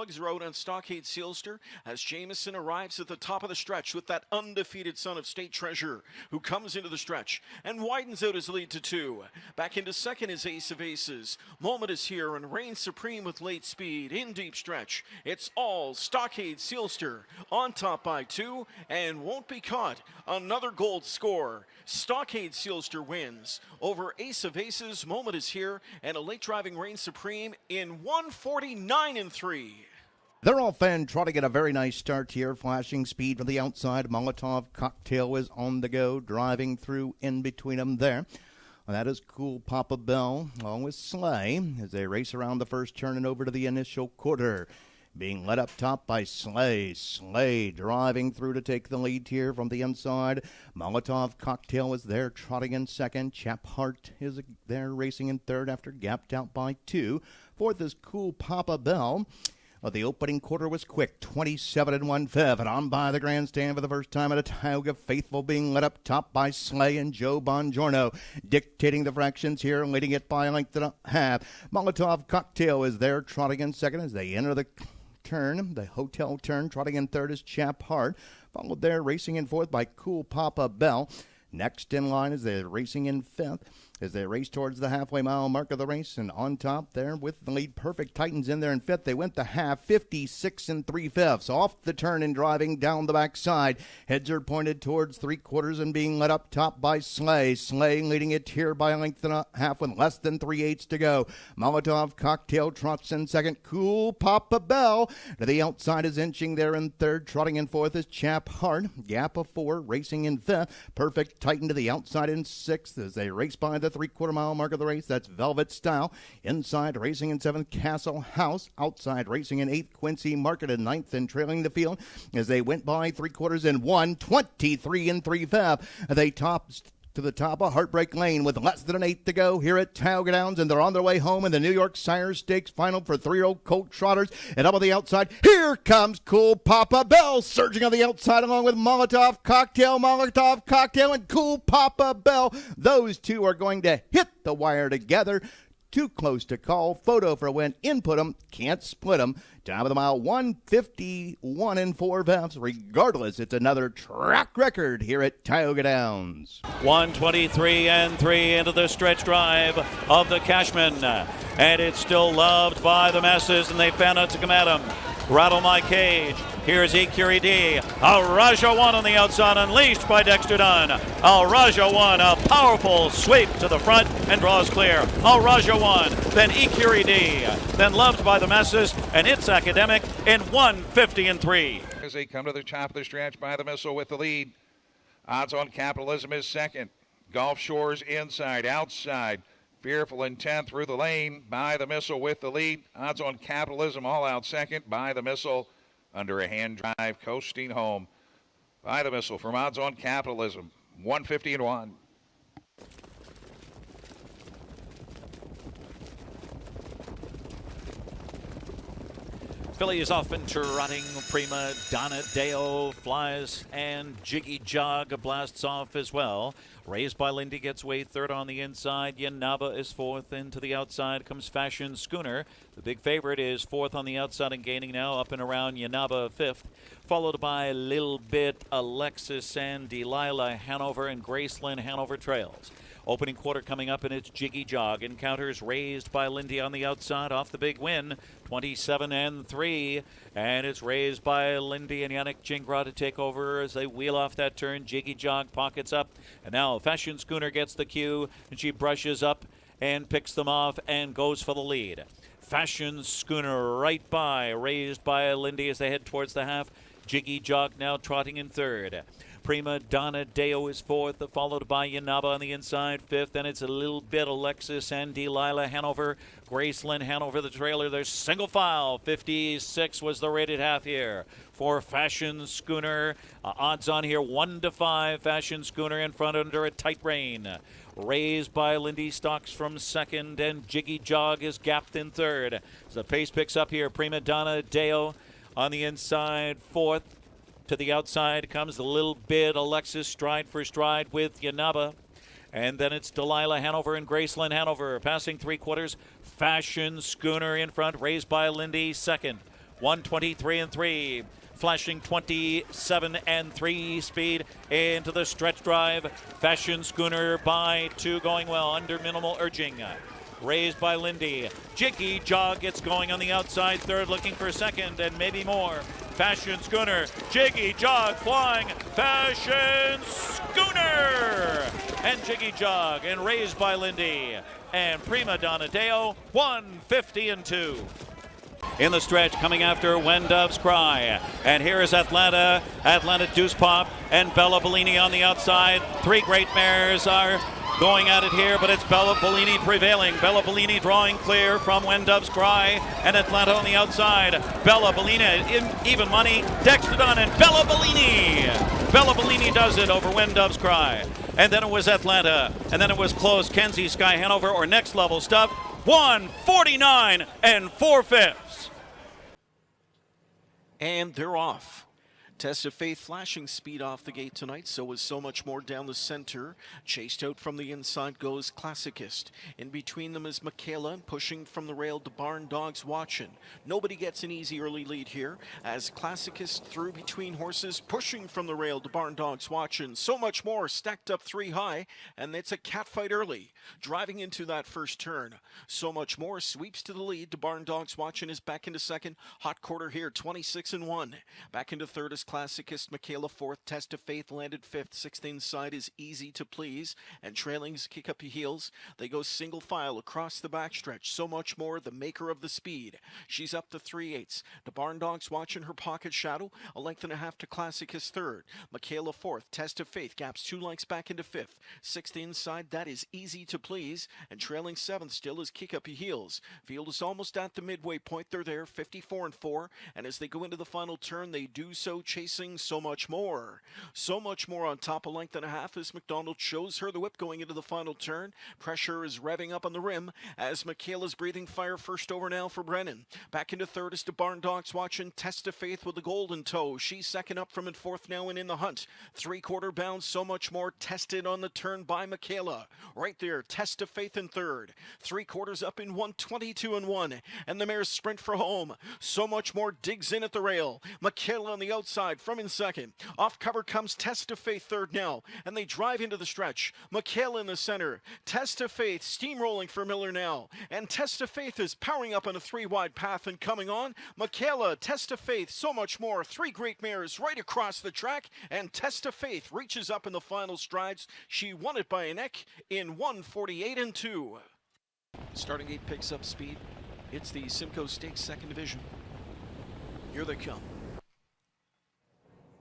Bulldogs rode on Stockade Sealster as Jameson arrives at the top of the stretch with that undefeated son of State Treasure, who comes into the stretch and widens out his lead to 2. Back into second is Ace of Aces. Moment is here and reigns supreme with late speed in deep stretch. It's all Stockade Sealster on top by 2 and won't be caught. Another gold score. Stockade Sealster wins over Ace of Aces. Moment is here and a late driving reigns supreme in 149-3. They're all fan trotting at a very nice start here. Flashing speed from the outside. Molotov Cocktail is on the go, driving through in between them there. Well, that is Cool Papa Bell along with Slay as they race around the first turn and over to the initial quarter. Being led up top by Slay. Slay driving through to take the lead here from the inside. Molotov Cocktail is there trotting in second. Chap Hart is there racing in third after gapped out by 2. Fourth is Cool Papa Bell. Well, the opening quarter was quick, 27 1/5, and on by the grandstand for the first time at a Tioga Faithful being led up top by Slay and Joe Bongiorno, dictating the fractions here and leading it by a length and a half. Molotov Cocktail is there trotting in second as they enter the turn, the hotel turn. Trotting in third is Chap Hart, followed there racing in fourth by Cool Papa Bell. Next in line is they're racing in fifth as they race towards the halfway mile mark of the race. And on top there with the lead, Perfect Titans in there in fifth. They went the half, 56 3/5. Off the turn and driving down the backside. Heads are pointed towards 3/4 and being led up top by Slay. Slay leading it here by a length and a half with less than 3/8 to go. Molotov Cocktail trots in second. Cool Papa Bell to the outside is inching there in third. Trotting in fourth is Chap Hart. Gap of 4 racing in fifth. Perfect Titan to the outside in sixth as they race by the 3/4 mile mark of the race. That's Velvet Style. Inside racing in seventh, Castle House. Outside racing in eighth, Quincy Market in ninth, and trailing the field as they went by 3/4 in 1:23 3/5. They topped to the top of Heartbreak Lane with less than an 8 to go here at Tioga Downs, and they're on their way home in the New York Sire Stakes final for 3-year-old colt trotters. And up on the outside, here comes Cool Papa Bell surging on the outside along with Molotov Cocktail, and Cool Papa Bell. Those two are going to hit the wire together. Too close to call. Photo for a win. Input them. Can't split them. Top of the mile, 151 4/5. Regardless, it's another track record here at Tioga Downs. 123 3 into the stretch drive of the Cashman. And it's still loved by the masses, and they found out to come at him. Rattle My Cage. Here's EQED. A Raja 1 on the outside, unleashed by Dexter Dunn. A Raja 1, a powerful sweep to the front and draws clear. A Raja 1, then EQED, then loved by the masses, and it's Academic in 150 3. As they come to the top of the stretch by the missile with the lead. Odds on Capitalism is second. Gulf Shores inside, outside. Fearful in 10th through the lane by the missile with the lead. Odds on Capitalism all out second by the missile under a hand drive coasting home by the missile from Odds on Capitalism. 150 1. Filly is off and trotting. Prima Donna Deo flies, and Jiggy Jog blasts off as well. Raised by Lindy gets away third on the inside. Yanaba is fourth. Into the outside comes Fashion Schooner. The big favorite is fourth on the outside and gaining now up and around Yanaba fifth. Followed by Little Bit, Alexis and Delilah Hanover, and Graceland Hanover trails. Opening quarter coming up, and it's Jiggy Jog. Encounters Raised by Lindy on the outside off the big win, 27 3. And it's Raised by Lindy and Yannick Gingras to take over as they wheel off that turn. Jiggy Jog pockets up. And now Fashion Schooner gets the cue, and she brushes up and picks them off and goes for the lead. Fashion Schooner right by Raised by Lindy as they head towards the half. Jiggy Jog now trotting in third. Prima Donna Deo is fourth, followed by Yanaba on the inside, fifth. Then it's a Little Bit Alexis and Delilah Hanover. Graceland Hanover, the trailer. There's single file. 56 was the rated half here for Fashion Schooner. Odds on here 1 to 5. Fashion Schooner in front under a tight rein. Raised by Lindy Stocks from second, and Jiggy Jog is gapped in third. As the pace picks up here, Prima Donna Deo on the inside, fourth. To the outside comes a Little Bit Alexis, stride for stride with Yanaba. And then it's Delilah Hanover and Graceland Hanover. Passing 3/4. Fashion Schooner in front, Raised by Lindy second. 1:23 and 3. Flashing 27 and 3 speed into the stretch drive. Fashion Schooner by 2 going well under minimal urging. Raised by Lindy. Jiggy Jog gets going on the outside third, looking for second and maybe more. Fashion Schooner. Jiggy Jog flying. Fashion Schooner! And Jiggy Jog and raised by Lindy. And Prima Donna Deo, 150 and 2. In the stretch, coming after When Doves Cry. And here is Atlanta Deuce Pop, and Bella Bellini on the outside. 3 great mares are going at it here, but it's Bella Bellini prevailing. Bella Bellini drawing clear from When Doves Cry, and Atlanta on the outside. Bella Bellini in even money. Dexter Dunn and Bella Bellini. Bella Bellini does it over When Doves Cry. And then it was Atlanta, and then it was close. Kenzie Sky Hanover or Next Level Stuff. 149 and 4/5. And they're off. Test of Faith flashing speed off the gate tonight, so is So Much More down the center. Chased out from the inside goes Classicist. In between them is Michaela, pushing from the rail to Barn Dogs Watchin'. Nobody gets an easy early lead here, as Classicist through between horses, pushing from the rail to Barn Dogs Watchin'. So Much More stacked up 3 high, and it's a catfight early. Driving into that first turn. So Much More sweeps to the lead to Barn Dogs Watchin' is back into second. Hot quarter here, 26 and 1. Back into third is Classicist. Michaela fourth. Test of Faith landed fifth. Sixth inside is Easy to Please, and trailing's Kick Up Your Heels. They go single file across the backstretch. So Much More, the maker of the speed. She's up to 3/8. The Barn Dogs Watching her pocket shadow. A length and a half to Classicist third. Michaela fourth. Test of Faith gaps 2 lengths back into fifth. Sixth inside, that is Easy to Please, and trailing seventh still is Kick Up Your Heels. Field is almost at the midway point. They're there, 54 and 4, and as they go into the final turn, they do so chasing So Much More. So Much More on top, a length and a half as McDonald shows her the whip going into the final turn. Pressure is revving up on the rim as Michaela's breathing fire first over now for Brennan. Back into third is the Barn Dogs Watching. Test of Faith with the golden toe. She's second up from in fourth now and in the hunt. 3/4 bound, So Much More tested on the turn by Michaela. Right there, Test of Faith in third. 3/4 up in 122 and 1, and the mares sprint for home. So Much More digs in at the rail. Michaela on the outside from in second. Off cover comes Test of Faith third now, and they drive into the stretch. Michaela in the center. Test of Faith steamrolling for Miller now, and Test of Faith is powering up on a 3-wide path and coming on. Michaela, Test of Faith, So Much More. 3 great mares right across the track, and Test of Faith reaches up in the final strides. She won it by a neck in 148 and 2. Starting gate picks up speed. It's the Simcoe Stakes second division. Here they come.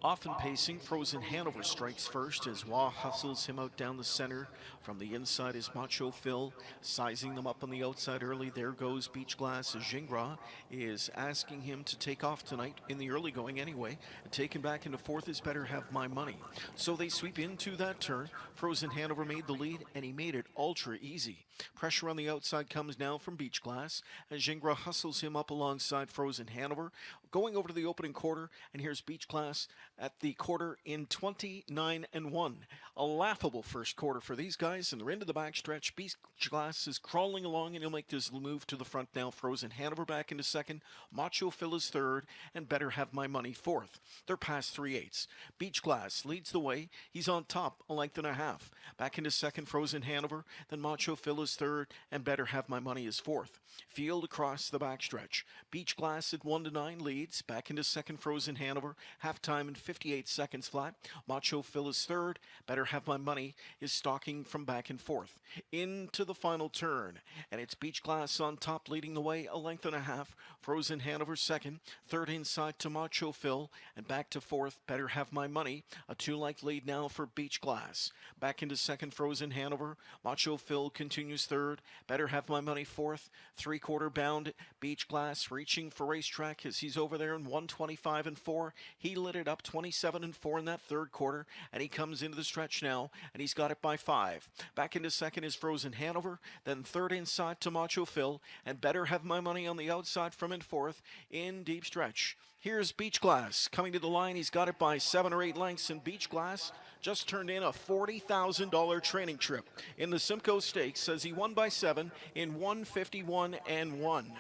Often pacing, Frozen Hanover strikes first as Wah hustles him out down the center. From the inside is Macho Phil, sizing them up on the outside early. There goes Beach Glass. Gingras is asking him to take off tonight in the early going anyway. Taken back into fourth is Better Have My Money. So they sweep into that turn. Frozen Hanover made the lead, and he made it ultra easy. Pressure on the outside comes now from Beach Glass, and Gingras hustles him up alongside Frozen Hanover. Going over to the opening quarter, and here's Beach Glass at the quarter in 29 and 1. A laughable first quarter for these guys, and they're into the backstretch. Beach Glass is crawling along, and he'll make this move to the front now. Frozen Hanover back into second. Macho Phil is third, and Better Have My Money fourth. They're past 3/8. Beach Glass leads the way. He's on top, a length and a half. Back into second, Frozen Hanover. Then Macho Phil is third, and Better Have My Money is fourth. Field across the backstretch. Beach Glass at 1-9 leads. Back into second, Frozen Hanover. Halftime in 58 seconds flat. Macho Phil is third. Better Have My Money is stalking from back and forth. Into the final turn. And it's Beach Glass on top leading the way, a length and a half. Frozen Hanover second. Third inside to Macho Phil. And back to fourth, Better Have My Money. A 2-length lead now for Beach Glass. Back into second, Frozen Hanover. Macho Phil continues third. Better Have My Money fourth. 3/4 bound. Beach Glass reaching for racetrack as he's over there in 125 and 4. He lit it up 27 and 4 in that third quarter, and he comes into the stretch now, and he's got it by 5. Back into second is Frozen Hanover, then third inside to Macho Phil, and Better Have My Money on the outside from in fourth in deep stretch. Here's Beach Glass coming to the line. He's got it by 7 or 8 lengths, and Beach Glass just turned in a $40,000 training trip in the Simcoe Stakes, says he won by 7 in 151 and 1.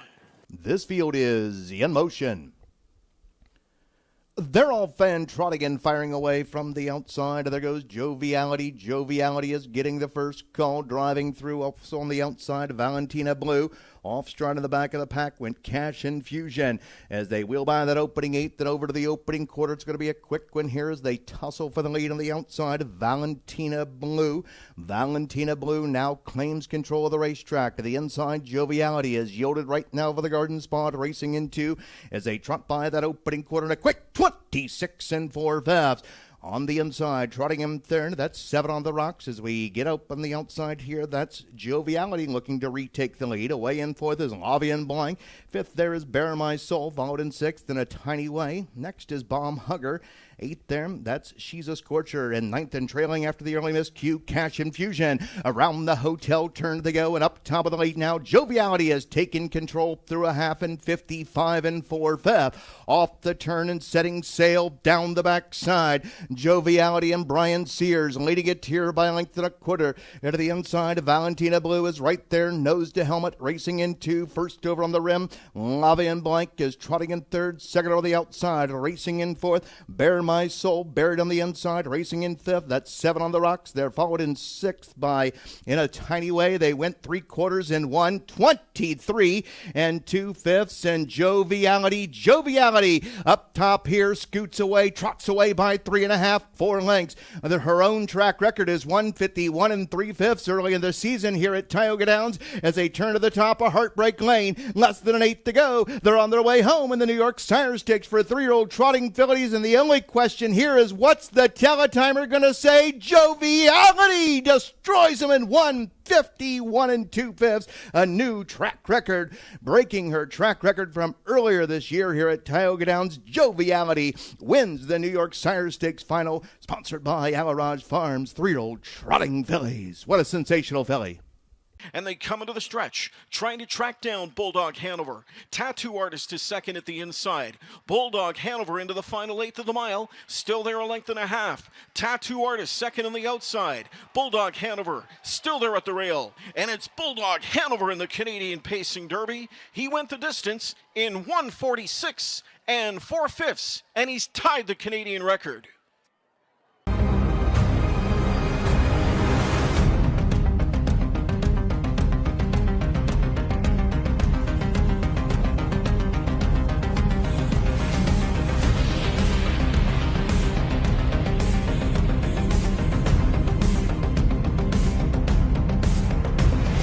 This field is in motion. They're all fan trotting and firing away from the outside. There goes Joviality. Joviality is getting the first call, driving through. Also on the outside, Valentina Blue. Off stride in the back of the pack went Cash Infusion as they wheel by that opening eighth and over to the opening quarter. It's going to be a quick one here as they tussle for the lead on the outside. Valentina Blue. Valentina Blue now claims control of the racetrack. To the inside, Joviality is yielded right now for the garden spot, racing into as they trot by that opening quarter in a quick 26 4/5. On the inside, trotting him third. That's 7 on the rocks as we get up on the outside here. That's Joviality looking to retake the lead. Away in fourth is Lavian Blanc. Fifth there is Bear My Soul, followed in sixth in a tiny way. Next is Bomb Hugger. Eighth there, that's She's a Scorcher. And ninth and trailing after the early miscue, Cash Infusion. Around the hotel turn they go, and up top of the lead now, Joviality has taken control through a half and 55 4/5. Off the turn and setting sail down the backside. Joviality and Brian Sears leading it here by a length and a quarter. Into the inside, Valentina Blue is right there, nose to helmet, racing into first over on the rim. Lavian Blanc is trotting in third, second over the outside, racing in fourth. Bear My Soul buried on the inside, racing in fifth. That's 7 on the rocks. They're followed in sixth by In a Tiny Way. They went 3/4 in 1, 23 2/5. And Joviality up top here, scoots away, trots away by 3.5, 4 lengths. Her own track record is 151 3/5 early in the season here at Tioga Downs as they turn to the top of Heartbreak Lane. Less than an eighth to go. They're on their way home in the New York Sire Stakes for 3-year-old trotting fillies, and the only question here is, what's the teletimer going to say? Joviality destroys him in 151 2/5, a new track record, breaking her track record from earlier this year here at Tioga Downs. Joviality wins the New York Sire Stakes final, sponsored by Alaraj Farms, 3-year-old trotting fillies. What a sensational filly. And they come into the stretch, trying to track down Bulldog Hanover. Tattoo Artist is second at the inside. Bulldog Hanover into the final eighth of the mile, still there a length and a half. Tattoo Artist second on the outside. Bulldog Hanover still there at the rail. And it's Bulldog Hanover in the Canadian Pacing Derby. He went the distance in 146 4/5, and he's tied the Canadian record.